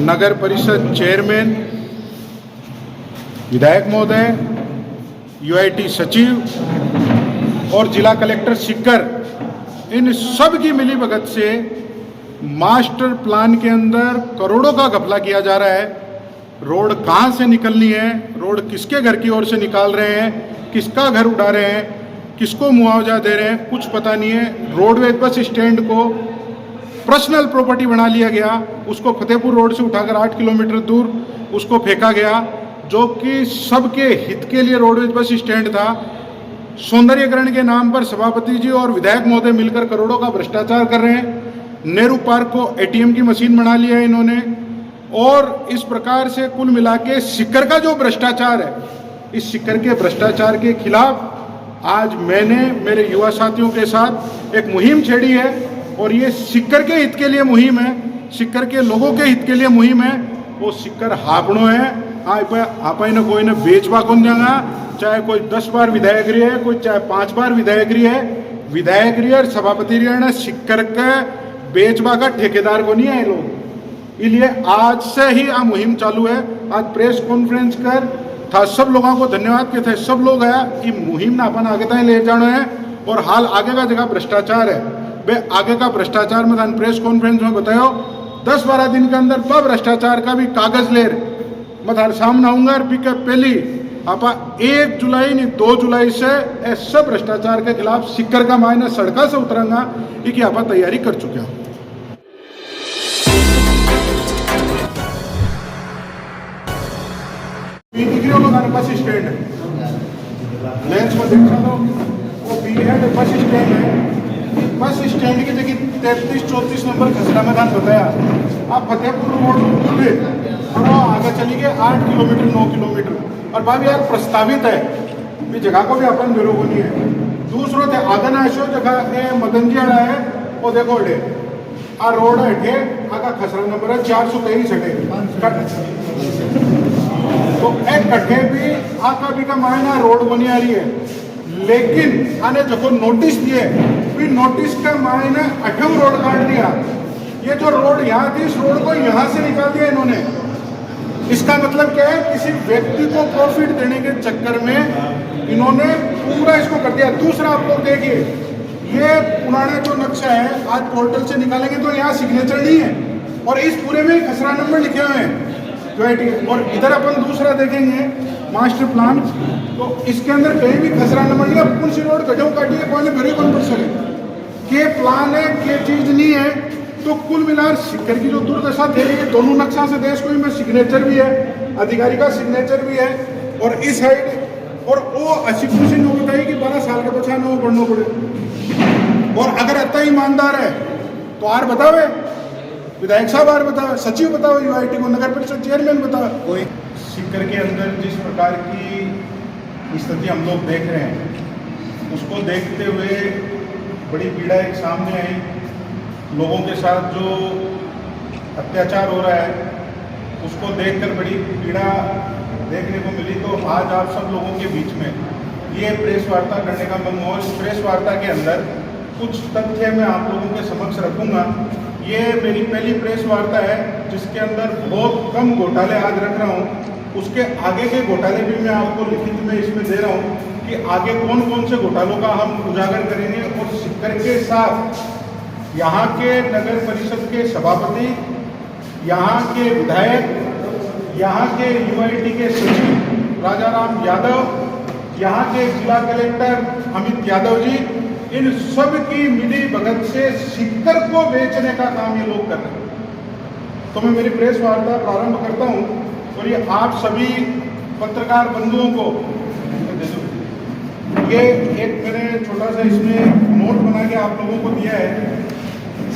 नगर परिषद चेयरमैन, विधायक महोदय, यूआईटी सचिव और जिला कलेक्टर सीकर, इन सब की मिलीभगत से मास्टर प्लान के अंदर करोड़ों का घपला किया जा रहा है। रोड कहाँ से निकलनी है, रोड किसके घर की ओर से निकाल रहे हैं, किसका घर उड़ा रहे हैं, किसको मुआवजा दे रहे हैं, कुछ पता नहीं है। रोडवेज बस स्टैंड को पर्सनल प्रॉपर्टी बना लिया गया, उसको फतेहपुर रोड से उठाकर 8 किलोमीटर दूर उसको फेंका गया, जो कि सबके हित के लिए रोडवेज बस स्टैंड था। सौंदर्यीकरण के नाम पर सभापति जी और विधायक महोदय मिलकर करोड़ों का भ्रष्टाचार कर रहे हैं। नेहरू पार्क को एटीएम की मशीन बना लिया है इन्होंने। और इस प्रकार से कुल मिला के सीकर का जो भ्रष्टाचार है, इस सीकर के भ्रष्टाचार के खिलाफ आज मैंने मेरे युवा साथियों के साथ एक मुहिम छेड़ी है। और ये सीकर के हित के लिए मुहिम है, सीकर के लोगों के हित के लिए मुहिम है। वो सीकर हापड़ो है, आप न कोई ने बेचवा कौन देगा, चाहे कोई 10 बार विधायक रही है, कोई चाहे 5 बार विधायक रही है, विधायक रही और सभापति रही है, सीकर के बेचवा का ठेकेदार को नहीं है लोग। इसलिए आज से ही आ मुहिम चालू है। आज प्रेस कॉन्फ्रेंस कर था, सब लोगों को धन्यवाद के थे, सब लोग आया कि मुहिम ना अपन आगे तक ले जाना है। और हाल आगे का जगह भ्रष्टाचार है, वे आगे का भ्रष्टाचार में प्रेस कॉन्फ्रेंस में बताओ 10-12 दिन के अंदर तो भ्रष्टाचार का भी कागज ले मैं सामने आऊंगा। और भी पहली आपा 1 जुलाई नहीं 2 जुलाई से सब भ्रष्टाचार के खिलाफ सीकर का मायने सड़का से उतरेंगा, ये आपा तैयारी कर चुके हैं। बस स्टैंड है, लेंस में देख सकते हो, वो बीहेड बस स्टैंड है। बस स्टैंड की जगह 33-34 नंबर खसरा मैदान बताया। आप फतेहपुर रोड उठे और आगे चली गए 8 किलोमीटर 9 किलोमीटर। और भाभी यार प्रस्तावित है भी जगह को भी अपन बेरोगनी है। दूसरों थे आगे ना ऐसो जगह मदन जी आड़ा है, वो देखो डे आ रोड है आगा खसरा नंबर है 423 हटे तो एक कट्ठे भी आका भी का मायना रोड बनी आ रही है। लेकिन आने जो नोटिस दिए भी नोटिस का मायने 8वां रोड काट दिया। ये जो रोड यहाँ थी, इस रोड को यहाँ से निकाल दिया इन्होंने। इसका मतलब क्या है, किसी व्यक्ति को प्रॉफिट देने के चक्कर में इन्होंने पूरा इसको कर दिया। दूसरा आप लोग देखिए, ये पुराना जो नक्शा है आज पोर्टल से निकालेंगे तो यहाँ सिग्नेचर नहीं है और इस पूरे में खसरा नंबर लिखे हुए हैं। और इधर अपन दूसरा देखेंगे मास्टर प्लान, तो इसके अंदर कहीं भी खसरा नंबर नहीं है। कौन सी रोड गड्ढों काटी है, कौन घरे कौन पड़ सके, के प्लान है के चीज नहीं है। तो कुल मिलाकर सीकर की जो दुर्दशा दे रही है, दोनों नक्शा से देश कोई में सिग्नेचर भी है, अधिकारी का सिग्नेचर भी है। और इस साइड और वो 80% सिंह बताइए कि 12 साल के बच्चा न पढ़ना पड़े। और अगर इतना ईमानदार है तो आर बतावे, विधायक साहब आर बताओ, सचिव बताओ, यूआईटी को नगर परिषद चेयरमैन बताओ। कोई सीकर के अंदर जिस प्रकार की स्थिति हम लोग देख रहे हैं, उसको देखते हुए बड़ी पीड़ा एक सामने आई। लोगों के साथ जो अत्याचार हो रहा है उसको देखकर बड़ी पीड़ा देखने को मिली। तो आज आप सब लोगों के बीच में ये प्रेस वार्ता करने का मन हुआ। इस प्रेस वार्ता के अंदर कुछ तथ्य मैं आप लोगों के समक्ष रखूँगा। ये मेरी पहली प्रेस वार्ता है जिसके अंदर बहुत कम घोटाले आज रख रहा हूँ। उसके आगे के घोटाले भी मैं आपको लिखित में इसमें दे रहा हूँ कि आगे कौन कौन से घोटालों का हम उजागर करेंगे। और सीकर के साथ यहाँ के नगर परिषद के सभापति, यहाँ के विधायक, यहाँ के यूआईटी के सचिव राजाराम यादव, यहाँ के जिला कलेक्टर अमित यादव जी, इन सब की मिली भगत से सीकर को बेचने का काम ये लोग कर रहे हैं। तो मैं मेरी प्रेस वार्ता प्रारंभ करता हूँ। और ये आप सभी पत्रकार बंधुओं को ये एक मैंने छोटा सा इसमें नोट बना के आप लोगों को दिया है।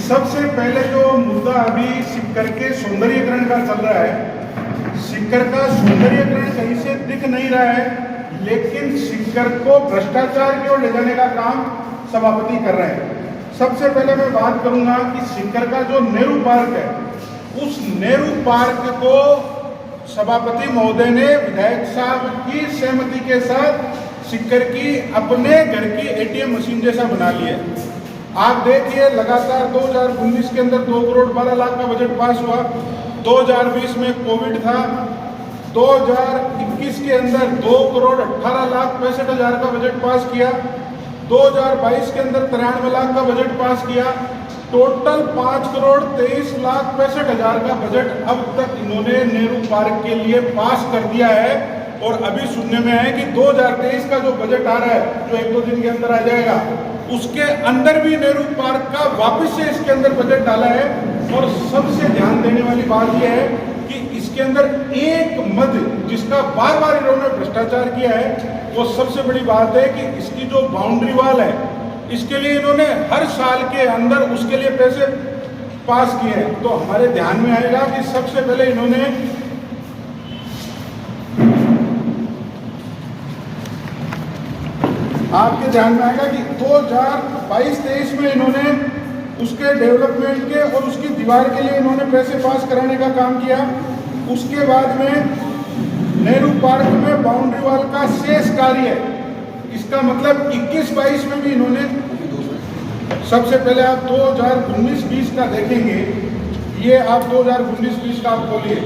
सबसे पहले जो मुद्दा अभी सीकर के सौंदर्यीकरण का चल रहा है, सीकर का सौंदर्यीकरण कहीं से दिख नहीं रहा है, लेकिन सीकर को भ्रष्टाचार की ओर ले जाने का काम सभापति कर रहे हैं। सबसे पहले मैं बात करूंगा कि सीकर का जो नेहरू पार्क है, उस नेहरू पार्क को सभापति महोदय ने विधायक साहब की सहमति के साथ सीकर की अपने घर की एटीएम मशीन जैसा बना लिया। आप देखिए लगातार 2019 के अंदर 2 करोड़ 12 लाख का बजट पास हुआ। 2020 में कोविड था, 2021 के अंदर 2,18,65,000 का बजट पास किया, 2022 के अंदर 93 लाख का बजट पास किया, टोटल 5,23,65,000 का बजट अब तक इन्होंने नेहरू पार्क के लिए पास कर दिया है। और अभी सुनने में है कि 2023 का जो बजट आ रहा है, जो 1-2 दिन के अंदर आ जाएगा, उसके अंदर भी नेहरू पार्क का वापस से इसके अंदर बजट डाला है। और सबसे ध्यान देने वाली बात यह है कि इसके अंदर एक मद जिसका बार बार इन्होंने भ्रष्टाचार किया है, वो सबसे बड़ी बात है कि इसकी जो बाउंड्री वॉल है, इसके लिए इन्होंने हर साल के अंदर उसके लिए पैसे पास किए हैं। तो हमारे ध्यान में आएगा कि सबसे पहले इन्होंने आपके ध्यान में आएगा कि 2022-23 में इन्होंने उसके डेवलपमेंट के और उसकी दीवार के लिए इन्होंने पैसे पास कराने का काम किया। उसके बाद में नेहरू पार्क में बाउंड्री वॉल का शेष कार्य है, इसका मतलब 21-22 में भी इन्होंने, सबसे पहले आप 2019-20 का देखेंगे, ये आप 2019-20 का आप खोलिए,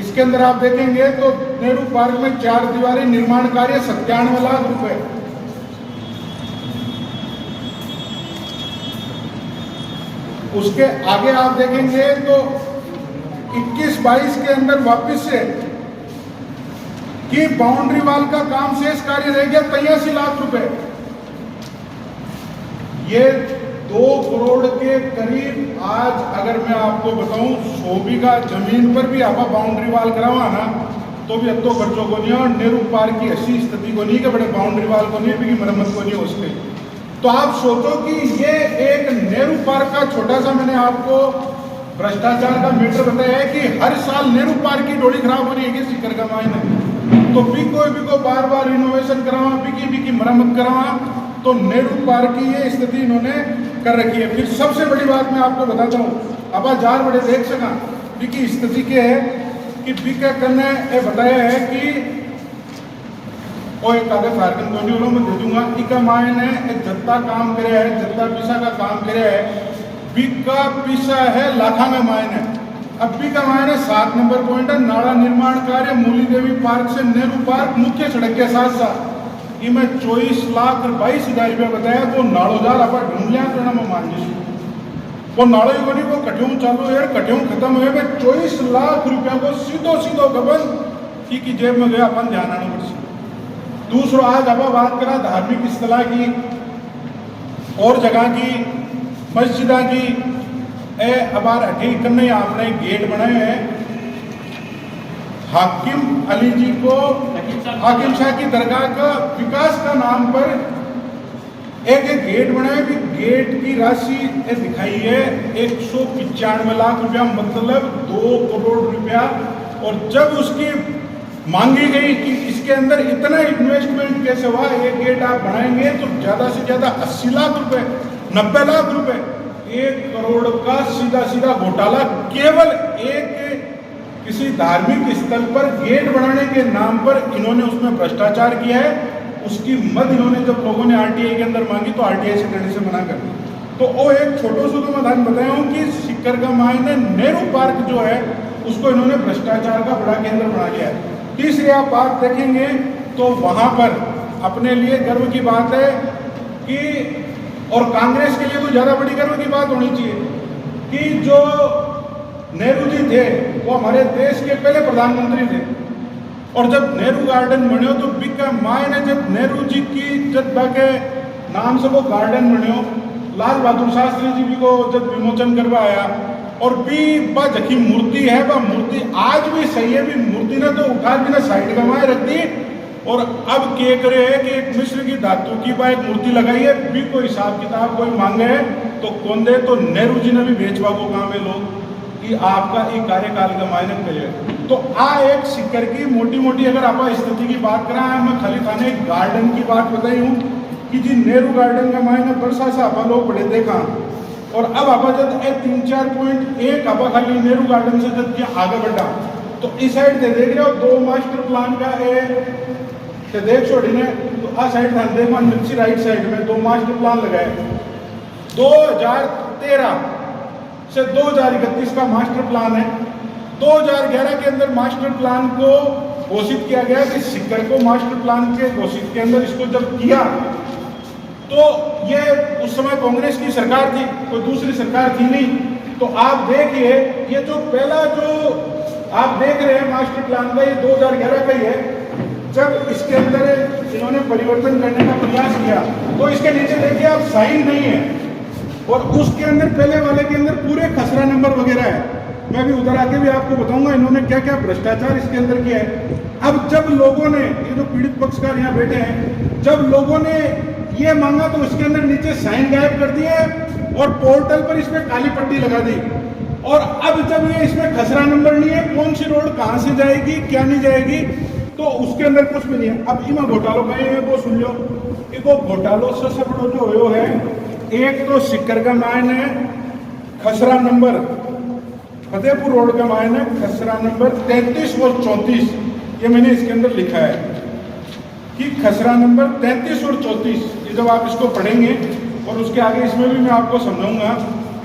इसके अंदर आप देखेंगे तो नेहरू पार्क में 4 दीवारी निर्माण कार्य 97 लाख रुपए। उसके आगे आप देखेंगे तो 21-22 के अंदर वापस से कि बाउंड्री वॉल का काम शेष कार्य रह गया 83 लाख रुपए। ये 2 करोड़ के करीब, आज अगर मैं आपको बताऊं 100 बीघा जमीन पर भी आप बाउंड्री वॉल करावा ना तो भी अब तो खर्चों को नहीं, और नेहरू पार्क की ऐसी स्थिति को नहीं कि बड़े बाउंड्री वॉल को नहीं भी मरम्मत को नहीं हो उसके। तो आप सोचो कि ये एक नेहरू पार्क का छोटा सा मैंने आपको भ्रष्टाचार का मैटर बताया है कि हर साल नेहरू पार्क की डोली खराब हो रही है सीकर का मायने, तो बिको बार बार इनोवेशन करावा, बिकी मरम्मत करावा, तो नेहरू पार्क की ये स्थिति इन्होंने कर रखी है। फिर सबसे बड़ी बात मैं आपको बताता हूँ, अब जार बड़े देख सका बिकी स्थिति के है कि बिका करने ये बताया है कि और एक कागज फारकन कोनी वालों में दे दूंगा, इका मायने जत्ता काम करे है, जत्ता पिसा का काम करे है, बिका पिसा है लाखा में मायने। अब बिका मायने 7 नंबर पॉइंट है, नाला निर्माण कार्य मूली देवी पार्क से नेहरू पार्क मुख्य सड़क के साथ साथ इमें 24,22,000 रुपया बताया। तो नाड़ो जार आप ढूंढ लिया करना मैं मान लीजिए वो नाड़ो ही बनी, वो कट्यूं चालू है, कट्यूं खत्म हुए, 24 लाख रुपया को सीधो गबन की जेब में गया, अपन ध्यान आना पड़। दूसरा, आज अब बात करा धार्मिक स्थल की और जगह की, मस्जिदा की, अबार हटी करने आपने गेट बनाए हैं हाकिम अली जी को, हाकिम शाह की दरगाह का विकास का नाम पर एक गेट बनाए भी, गेट की राशि दिखाई है 195 लाख रुपया, मतलब 2 करोड़ रुपया। और जब उसकी मांगी गई कि इसके अंदर इतना इन्वेस्टमेंट कैसे हुआ, एक गेट आप बनाएंगे तो ज़्यादा से ज़्यादा 80 लाख रुपए, 90 लाख रुपए, 1 करोड़ का सीधा घोटाला केवल एक किसी धार्मिक स्थल पर गेट बनाने के नाम पर इन्होंने उसमें भ्रष्टाचार किया है। उसकी मद इन्होंने जब लोगों ने आरटीआई के अंदर मांगी तो आरटीआई से करने से मना कर दी। तो वो एक छोटो सा तो मैं बताया हूँ कि सीकर का मायने नेहरू पार्क जो है उसको इन्होंने भ्रष्टाचार का बड़ा केंद्र बना लिया है। तीसरी आप बात देखेंगे तो वहां पर अपने लिए गर्व की बात है कि, और कांग्रेस के लिए तो ज्यादा बड़ी गर्व की बात होनी चाहिए कि जो नेहरू जी थे वो हमारे देश के पहले प्रधानमंत्री थे, और जब नेहरू गार्डन बने तो बिका मायने जब नेहरू जी की जब के नाम से वो गार्डन बने, लाल बहादुर शास्त्री जी भी को जब विमोचन करवाया, और भी बा जखी मूर्ति है, वह मूर्ति आज भी सही है, भी मूर्ति ने तो उठा भी ना साइड का माए रख दी, और अब क्या करे है कि एक मिस्र की धातु की बा एक मूर्ति लगाई है, भी कोई हिसाब किताब कोई मांगे है तो कौन दे। तो नेहरू जी ने भी बेचवा को काम है लोग कि आपका एक कार्यकाल का मायने करे। तो एक सीकर की मोटी अगर आप स्थिति की बात करा है, मैं खाली थाने एक गार्डन की बात बताई हूँ कि जी नेहरू गार्डन का मायने बरसा से आप लोग बड़े देखा, और अब आप जब 3-4.1 आप खाली नेहरू गार्डन से जब आगे बढ़ा तो इस साइड से देख रहे हो 2 मास्टर प्लान का देख छोड़ी ने, तो आ साइड था देख मान मिर्ची राइट साइड में 2 मास्टर प्लान लगाए। 2013 से 2031 का मास्टर प्लान है, 2011 के अंदर मास्टर प्लान को घोषित किया गया कि सिक्कर को मास्टर प्लान के घोषित के अंदर इसको जब किया तो ये उस समय कांग्रेस की सरकार थी, कोई दूसरी सरकार थी नहीं। तो आप देखिए ये जो पहला जो आप देख रहे हैं मास्टर प्लान का, ये 2011 का ही है। जब इसके अंदर इन्होंने परिवर्तन करने का प्रयास किया तो इसके नीचे देखिए आप साइन नहीं है, और उसके अंदर पहले वाले के अंदर पूरे खसरा नंबर वगैरह है। मैं भी उधर आके भी आपको बताऊंगा इन्होंने क्या क्या भ्रष्टाचार इसके अंदर किया है। अब जब लोगों ने, ये जो पीड़ित पक्षकार यहाँ बैठे हैं, जब लोगों ने ये मांगा तो इसके अंदर नीचे साइन गायब कर दिए और पोर्टल पर इसमें काली पट्टी लगा दी। और अब जब ये इसमें खसरा नंबर नहीं है, कौन सी रोड कहाँ से जाएगी क्या नहीं जाएगी, तो उसके अंदर कुछ भी नहीं है। अब इमा घोटालों का ये वो सुन लो, इको घोटालों से सब जो हो है, एक तो सिक्कर का मायने है खसरा नंबर, फतेहपुर रोड का मायने खसरा नंबर 33 और 34, ये मैंने इसके अंदर लिखा है कि खसरा नंबर 33 और 34। ये जब आप इसको पढ़ेंगे और उसके आगे इसमें भी मैं आपको समझाऊंगा,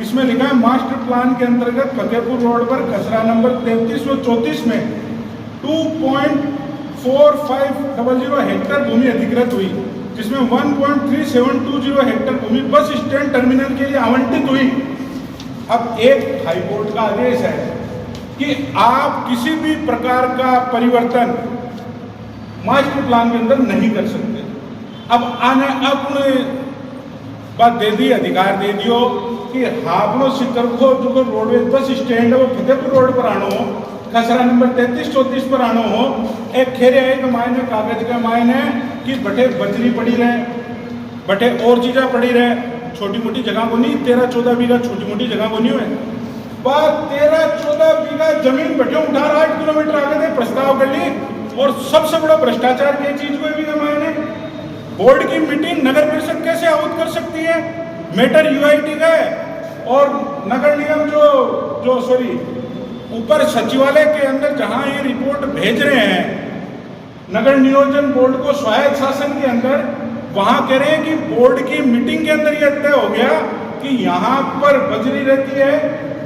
इसमें लिखा है मास्टर प्लान के अंतर्गत फतेहपुर रोड पर खसरा नंबर 33 और 34 में 2.4500 हेक्टेयर भूमि अधिकृत हुई, जिसमें 1.3720 हेक्टेयर भूमि बस स्टैंड टर्मिनल के लिए आवंटित हुई। अब एक हाईकोर्ट का आदेश है कि आप किसी भी प्रकार का परिवर्तन मास्टर प्लान के अंदर नहीं कर सकते। अब बात दे दी, अधिकार दे दियो कि हापनो सिक्कर को जो रोडवेज बस स्टैंड है वो फतेहपुर रोड पर आनो हो, खसरा नंबर 33-34 पर आनो हो। एक खेरे है कि मायने कागज का मायने कि बटे बजरी पड़ी रहे, बटे और चीज़ा पड़ी रहे, छोटी मोटी जगह को नहीं, 13-14 बीघा छोटी मोटी जगह को नहीं हुए। बात 13-14 बीघा जमीन बटे 18-8 किलोमीटर आगे थे, प्रस्ताव कर ली। और सबसे बड़ा भ्रष्टाचार की चीज को भी मायने, बोर्ड की मीटिंग नगर परिषद कैसे आहूत कर सकती है? मैटर यूआईटी का है, और नगर निगम जो ऊपर सचिवालय के अंदर जहां ये रिपोर्ट भेज रहे हैं नगर नियोजन बोर्ड को स्वायत्त शासन के अंदर, वहां कह रहे हैं कि बोर्ड की मीटिंग के अंदर यह तय हो गया कि यहाँ पर बजरी रहती है,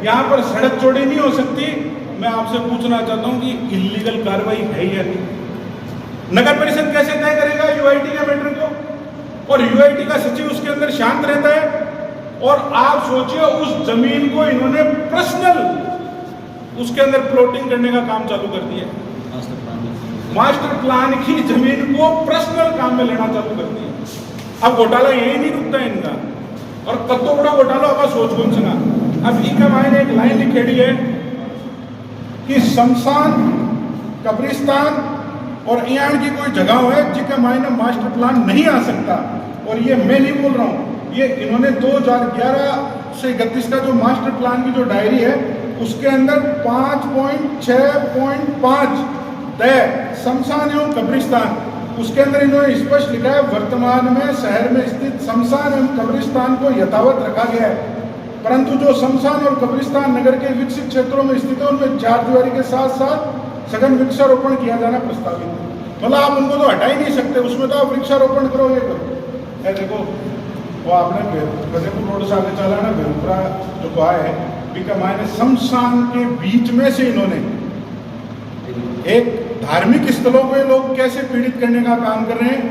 यहाँ पर सड़क चौड़ी नहीं हो सकती। मैं आपसे पूछना चाहता हूं कि इल्लीगल कार्रवाई है या नहीं? नगर परिषद कैसे तय करेगा यूआईटी के मैटर को? और यूआईटी का सचिव उसके अंदर शांत रहता है। और आप सोचिए उस जमीन को इन्होंने पर्सनल उसके अंदर प्लॉटिंग करने का काम चालू कर दिया, मास्टर प्लान की जमीन को पर्सनल काम में लेना चालू कर दिया। अब घोटाला यही नहीं रुकता इनका, और कब तो बड़ा घोटाला होगा सोच कौन सुना। अब इनका मायने एक लाइन लिखेड़ी है कि शमशान, कब्रिस्तान और यहाँ की कोई जगह है जिसका मायने मास्टर प्लान नहीं आ सकता। और ये मैं नहीं बोल रहा हूँ, ये इन्होंने 2011 से 31 का जो मास्टर प्लान की जो डायरी है उसके अंदर 5.6.5 तय शमशान एवं कब्रिस्तान, उसके अंदर इन्होंने स्पष्ट लिखा है वर्तमान में शहर में स्थित शमशान एवं कब्रिस्तान को यथावत रखा गया है, परंतु जो शमशान और कब्रिस्तान नगर के विकसित क्षेत्रों में स्थित है उनमें चारदीवारी के साथ साथ सघन वृक्षारोपण किया जाना प्रस्तावित है। मतलब आप उनको तो हटा ही नहीं सकते, उसमें तो आप वृक्षारोपण करो, ये करो। देखो वो आपने फतेहपुर रोड से आगे चला ना, बेरुपुरा जो कहा है बिका मायने शमशान के बीच में से इन्होंने एक धार्मिक स्थलों को लोग कैसे पीड़ित करने का काम कर रहे हैं।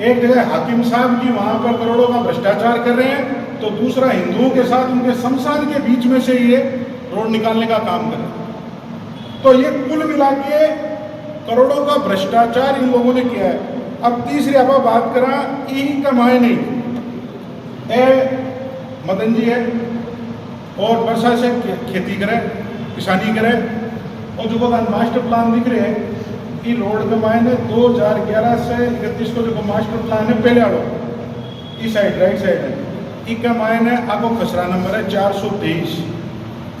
एक जगह हाकिम साहब की वहां पर करोड़ों का भ्रष्टाचार कर रहे हैं, तो दूसरा हिंदुओं के साथ उनके शमशान के बीच में से ये रोड निकालने का काम कर रहे हैं। तो ये कुल मिला के करोड़ों का भ्रष्टाचार इन लोगों ने किया है। अब तीसरी आप बात करा ई कमाए नहीं, मदन जी है और वर्षा से खेती करे, किसानी करे, और जो मास्टर प्लान दिख रहे हैं कि रोड के मायने 2011 से 31 को जो मास्टर प्लान है पहले आड़ो इस साइड राइट साइड है, इसका मायने आपको खसरा नंबर है 423,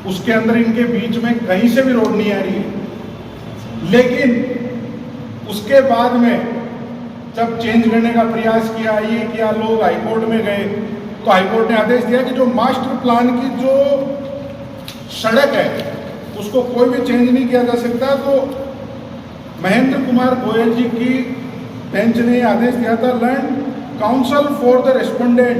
उसके अंदर इनके बीच में कहीं से भी रोड नहीं आ रही है। लेकिन उसके बाद में जब चेंज करने का प्रयास किया, ये किया, लोग हाईकोर्ट में गए, तो हाईकोर्ट ने आदेश दिया कि जो मास्टर प्लान की जो सड़क है उसको कोई भी चेंज नहीं किया जा सकता। तो महेंद्र कुमार गोयल जी की बेंच ने आदेश दिया था, land council for the respondent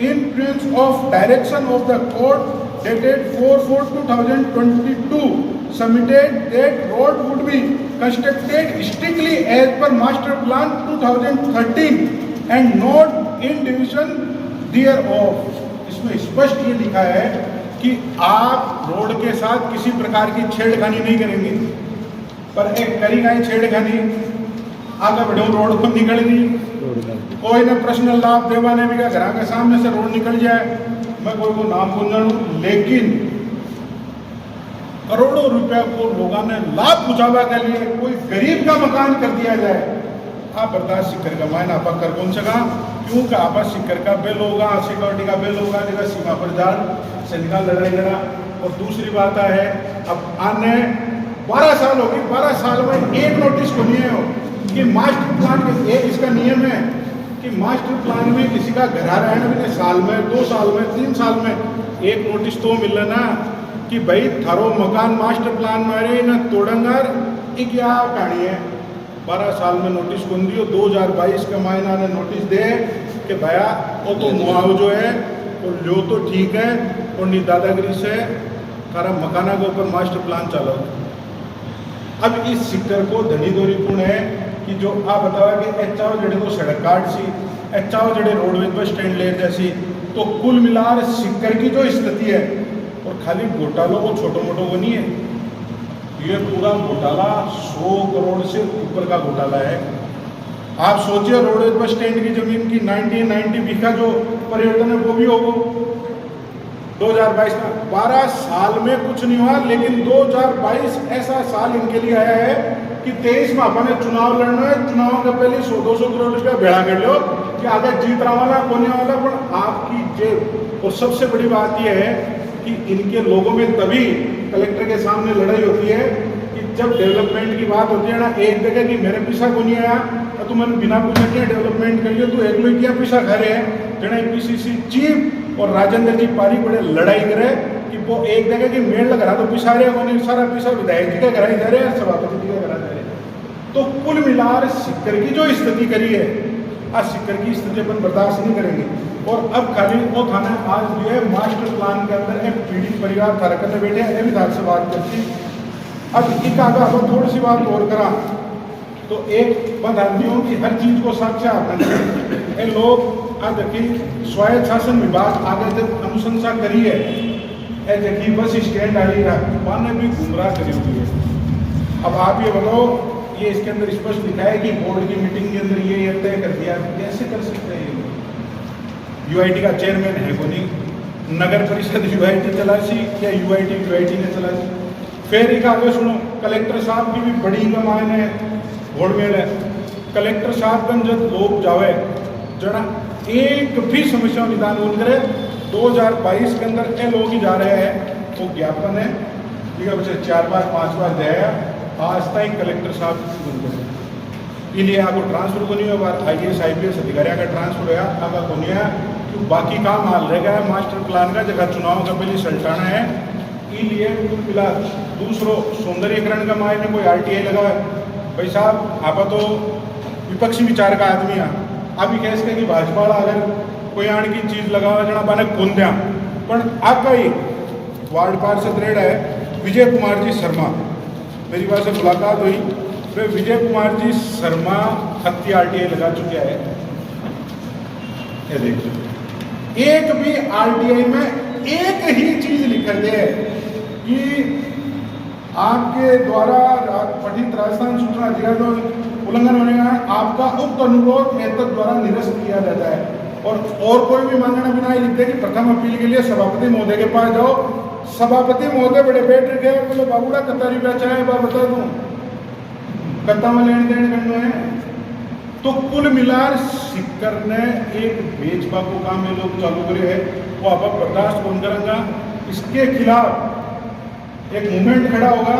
in Prince of direction of the court dated 4/4/2022 submitted that road would be constructed strictly as per master plan 2013 and not in division thereof. इसमें स्पष्ट ये लिखा है कि आप रोड के साथ किसी प्रकार की छेड़खानी नहीं करेंगे, पर एक करी गई छेड़खानी आगे बढ़ो रोड को निकल गई, कोई ने पर्सनल लाभ देवा ने भी क्या घर के सामने से रोड निकल जाए, मैं कोई को नाम बोल जानू, लेकिन करोड़ों रुपया को लोगों ने लाभ पहुंचावा के लिए कोई गरीब का मकान कर दिया जाए, आप बर्दाश्त सिक्कर का मायना आप कर कौन सका, क्योंकि आपस सिक्कर का बिल होगा, सिक्योरिटी का बिल होगा, जगह सीमा पर जाल से निकाल लड़ाई लड़ा। और दूसरी बात है, अब आने 12 साल होगी, 12 साल में एक नोटिस को नहीं है कि मास्टर प्लान में एक इसका नियम है कि मास्टर प्लान में किसी का घर रहने में साल में 2 साल में 3 साल में एक नोटिस तो मिल ना कि भाई थारो मकान मास्टर प्लान मारे न तोड़ंगर क्या कहानी है। 12 साल में नोटिस कौन दियो, 2022 का महीना ने नोटिस दे कि भैया वो तो मुआवजो है और लो तो ठीक है और नहीं दादागिरी से थारा मकाना के ऊपर मास्टर प्लान चलो। अब इस सिक्कर को धनी दोरी पूर्ण है कि जो आप बतावा कि एचाओ जड़े को सड़क काट सी, एचाओ जड़े रोडवेज बस स्टैंड ले जैसी, तो कुल मिलाकर सिक्कर की जो स्थिति है और खाली घोटालों को छोटो मोटो को नहीं है, ये पूरा घोटाला 100 करोड़ से ऊपर का घोटाला है। आप सोचिए रोडवेज बस स्टैंड की जमीन की 1990 बीघा जो परिवर्तन है वो भी होगा 2022 में। 12 साल में कुछ नहीं हुआ, लेकिन 2022 ऐसा साल इनके लिए आया है कि 23 में अपने चुनाव लड़ना है, चुनाव के पहले 100-200 करोड़ रुपया भेड़ा कर लो कि आगे जीत रहा वाला कोने वाला, पर आपकी जेब। और सबसे बड़ी बात यह है कि इनके लोगों में तभी कलेक्टर के सामने लड़ाई होती है कि जब डेवलपमेंट की बात होती है ना, एक जगह कि मेरे पीछा को नहीं आया तो तुम बिना पूछे क्या डेवलपमेंट कर लियो, तो एक लोग क्या पीछा खा रहे हैं जना पीसीसी चीफ और राजेंद्र जी पारी बड़े लड़ाई करे कि वो एक जगह की मेड़ लग रहा तो पिछा रहे को नहीं, सारा पीछा विधायक जी का कराई जा रहे हैं, सभापति जी का करा जा रहे हैं। तो कुल मिलाकर सिक्कर की जो स्थिति करी है, आज सिक्कर की स्थिति अपन बर्दाश्त नहीं करेंगे। और अब खाली वो थाना आज जो है मास्टर प्लान के अंदर एक पीड़ित परिवार थारा करने बैठे हैं, भी थार से बात करती। अब एक आगे अब थोड़ी सी बात और करा तो एक बता दियो कि हर चीज को साक्षात ये लोग आज देखिए स्वायत्त शासन विभाग आगे तक अनुशंसा करी है, देखिए बस स्टैंड आई है माने भी गुमराह करी हुई है। अब आप ये बताओ, ये इसके अंदर स्पष्ट लिखा है कि बोर्ड की मीटिंग के अंदर ये तय कर दिया, कैसे कर सकते हैं? यूआईटी का चेयरमैन है को नहीं, नगर परिषद यूआईटी चलासी या यूआईटी ने चलासी। फिर एक आगे सुनो, कलेक्टर साहब की भी बड़ी कमान है, घोड़मेल है। कलेक्टर साहब का जब लोग जावे जरा एक भी समस्या निदान नहीं करे, 2022 के अंदर ये लोग ही जा रहे हैं, वो ज्ञापन है ठीक है बच्चे 4 बार 5 बार जाया, आज तक कलेक्टर साहब इसलिए आपको ट्रांसफर को नहीं हुआ, IAS IPS अधिकारियों का ट्रांसफर होया आगा को नहीं है, तो बाकी काम हाल रह गया है मास्टर प्लान का जगह चुनाव का पहले सल्टाना है। इसलिए कुल मिला दूसरों सौंदर्यकरण का मायने कोई RTI लगा है, भाई साहब आप तो विपक्षी विचार का आदमी है, अभी कह सके कि भाजपा अगर कोई आण की चीज़ लगावा जना बने कौन दिया, पर आपका ही वार्ड पार्षद रेड है विजय कुमार जी शर्मा, मेरी बात से मुलाकात हुई, वे विजय कुमार जी शर्मा खत्ती RTI लगा चुके हैं। ये देखिए एक भी RTI में एक ही चीज लिख दे कि आपके द्वारा पठित राजस्थान सूचना अधिकार उल्लंघन होने का आपका उक्त अनुरोध नेतृत्व द्वारा निरस्त किया जाता है। और कोई भी मांगना बिना लिखते कि प्रथम अपील के लिए सभापति महोदय के पास जाओ, सभापति महोदय बड़े बैठ गए बोले बाबूड़ा कतारी बेचा है, बता दूं कत्ता में लेन देन करना है। तो कुल मिलाकर सिक्कर ने एक बेचबा को काम में लोग चालू करे है, वो अब बर्दाश्त कौन करेंगे। इसके खिलाफ एक मूवमेंट खड़ा होगा,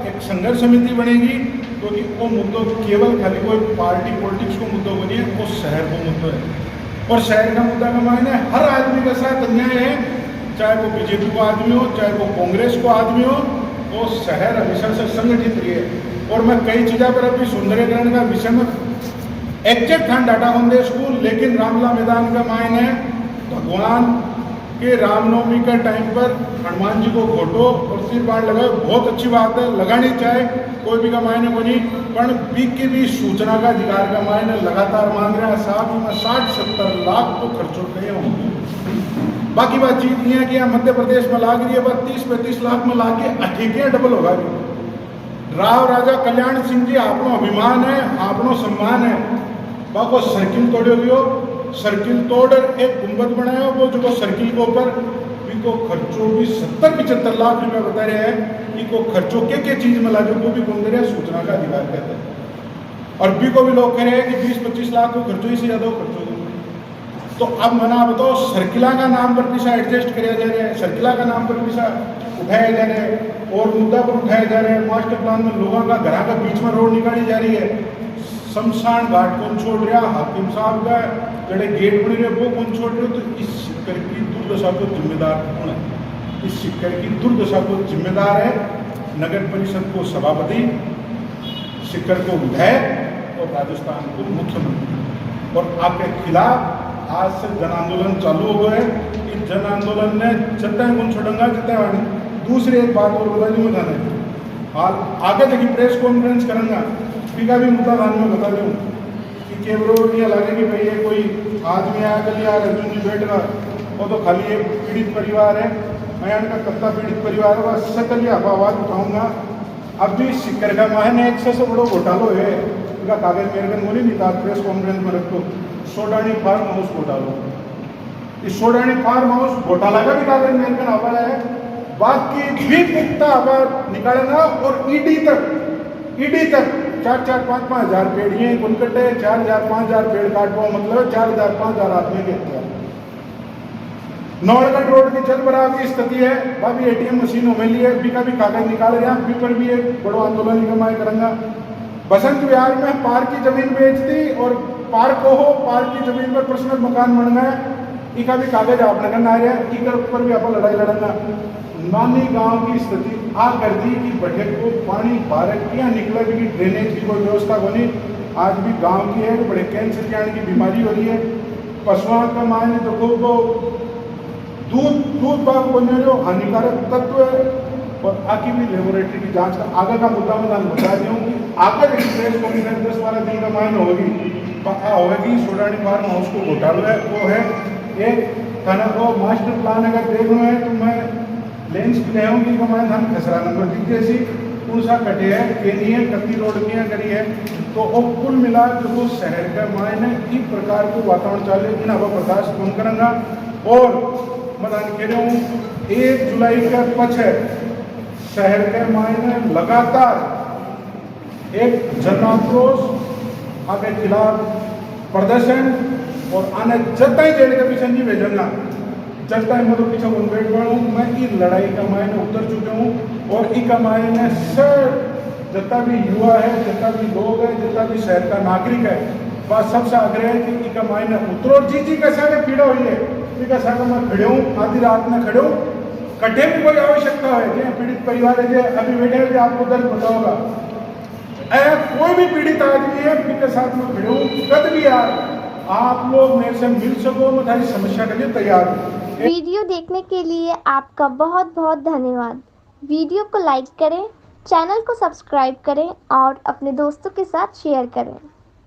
एक संघर्ष समिति बनेगी, क्योंकि तो वो मुद्दों केवल खाली कोई पार्टी पॉलिटिक्स को मुद्दों को नहीं है, वो शहर को मुद्दों है। और शहर का मुद्दा का मायने हर आदमी के साथ अन्याय है, चाहे वो बीजेपी को आदमी हो, चाहे वो कांग्रेस को आदमी हो, वो शहर हमेशा से संगठित रही है। और मैं कई चीज़ों पर अभी सौंदर्यकरण का विषय में एग्जैक्ट खान डाटा होंगे स्कूल, लेकिन रामला मैदान का मायने भगवान कि रामनवमी का टाइम पर हनुमान जी को घोटो और सिर बाढ़ लगाओ, बहुत अच्छी बात है, लगानी चाहे, कोई भी का मायने को नहीं, पर बीक की भी सूचना का अधिकार का मायने लगातार मांग रहे हैं। साहब में 60-70 लाख तो खर्च हो गए होंगे। बाकी बातचीत नहीं है कि यहाँ मध्य प्रदेश में लाग रही है, बस 30-35 लाख में ला के अठेकियाँ डबल होगा। राव राजा कल्याण सिंह जी आपनो अभिमान है, आपनो सम्मान है, बाको सर्किल तोड़ो गयो, सर्किल तोड़ एक गुंबद बनाया, वो जो सर्किल के ऊपर इनको खर्चो भी 70-75 लाख रुपया बता रहे हैं। इनको खर्चो के चीज में लाजो वो भी कौन दे रहे हैं, सूचना का अधिकार कहते हैं। और बी को भी लोग कह रहे हैं कि 20-25 लाख को खर्चो ही से ज्यादा खर्चो। तो अब मना बताओ, सर्किला का नाम पर पैसा एडजस्ट किया जा रहा है, सर्किला का नाम पर पैसा उठाया जा रहा है और मुद्दा पर उठाया जा रहा है। मास्टर प्लान में लोगों का घर का बीच में रोड निकाली जा रही है, शमशान घाट कौन छोड़ रहा, हाकिम साहब का जड़े गेट बन रहे वो कौन छोड़ रहे। तो इस शिक्कर की दुर्दशा को जिम्मेदार कौन है? इस शिक्कर की दुर्दशा को जिम्मेदार है नगर परिषद को सभापति, शिक्कर को विधायक और राजस्थान को मुख्यमंत्री। और आपके खिलाफ आज से जन आंदोलन चालू हो गए। इस जन आंदोलन ने जतने कौन छोड़ेगा जतने वाणी। दूसरी एक बात और बता दूँ मैं, हाल आगे देखिए प्रेस कॉन्फ्रेंस करूँगा, का भी मुद्दा धान में बता दूँ कि केवल ये लगे कि भाई ये कोई आदमी आया कल यार अर्जुन जी बैठ रहा, वो तो खाली एक पीड़ित परिवार है, मैं उनका कत्ता पीड़ित परिवार है, वह सकल आवाज़ उठाऊंगा। अब भी सिक्कर का माहन एक से बड़ो घोटालो है, उनका कागज मेरे को बोली नहीं था, प्रेस कॉन्फ्रेंस में रखो सोडानी फार्म हाउस घोटालो। इस सोडानी फार्म हाउस घोटाला का भी कागज मेरे को हवाला है, बाकी भी पुख्ता आवाज निकालना और ईडी तक 4-5 हज़ार पेड़ ये कुल कटे 4,000-5,000 पेड़ काटो, मतलब 4,000-5,000 आदमी के नौड़गढ़ रोड की चल बराबर की स्थिति है। भाभी एटीएम मशीन में लिए बी का भी कागज निकाल रहे हैं, बी पर भी एक बड़ो आंदोलन निगमाय करेंगे। बसंत विहार में पार्क की जमीन बेच दी और पार्क की जमीन पर पर्सनल मकान बन गए, इका भी कागज आपने करना आ रहा है, इका ऊपर भी आप लड़ाई लड़ेंगे। नानी गांव की स्थिति आ कर दी कि बठे को पानी बाहर किया निकला भी, ड्रेनेज की कोई व्यवस्था बनी। आज भी गांव की है बड़े कैंसर जाने की बीमारी हो रही है। पशुओं का मायने तो खूब दूध बाग बने जो हानिकारक तत्व है, और आगे भी लेबोरेटरी की जांच का आगे का मुद्दा मैं बता दूँ कि आगे प्रेस कॉन्फ्रेंस 10-12 दिन का मायने होगी सोडानी फार्म हाउस को घोटाला है। वो है एक थाना को मास्टर प्लान अगर देखना है तो मैं लेंस की कमाए धान खसरा नंबर दीजिए सी कौन सा कटे है के नहीं है, कति रोड नहीं है करी है। तो वो कुल मिला जो शहर का मायने इस प्रकार को वातावरण चाले इन अब बर्दाश्त कौन करेंगे। और मैं कह रहा हूँ 1 जुलाई का पक्ष है, शहर के मायने लगातार एक जन आक्रोश आपके खिलाफ प्रदर्शन और आने जताई देने के पीछे नहीं भेजना, चलता है मतलब पीछे उन बैठ पड़ा हूँ। मैं इस लड़ाई का मायने उतर चुके हूँ और ई का मायने सर जितना भी युवा है, जितना भी लोग है, जितना भी शहर का नागरिक है, वह सबसे आग्रह है कि ई का मायने उतरो। जी का सागर पीड़ा हुई है, का सागर मैं खड़े हूँ, आधी रात में खड़े हूँ, कटे भी कोई आवश्यकता है जो पीड़ित परिवार है जो अभी बैठे हुए आपको दर्द बताओगा। कोई भी पीड़ित आदमी है उनके साथ में खड़े हूँ, कद भी यार आप लोग मेरे से मिल सको, मैं तुम्हारी समस्या के लिए तैयार हूँ। वीडियो देखने के लिए आपका बहुत बहुत धन्यवाद। वीडियो को लाइक करें, चैनल को सब्सक्राइब करें और अपने दोस्तों के साथ शेयर करें।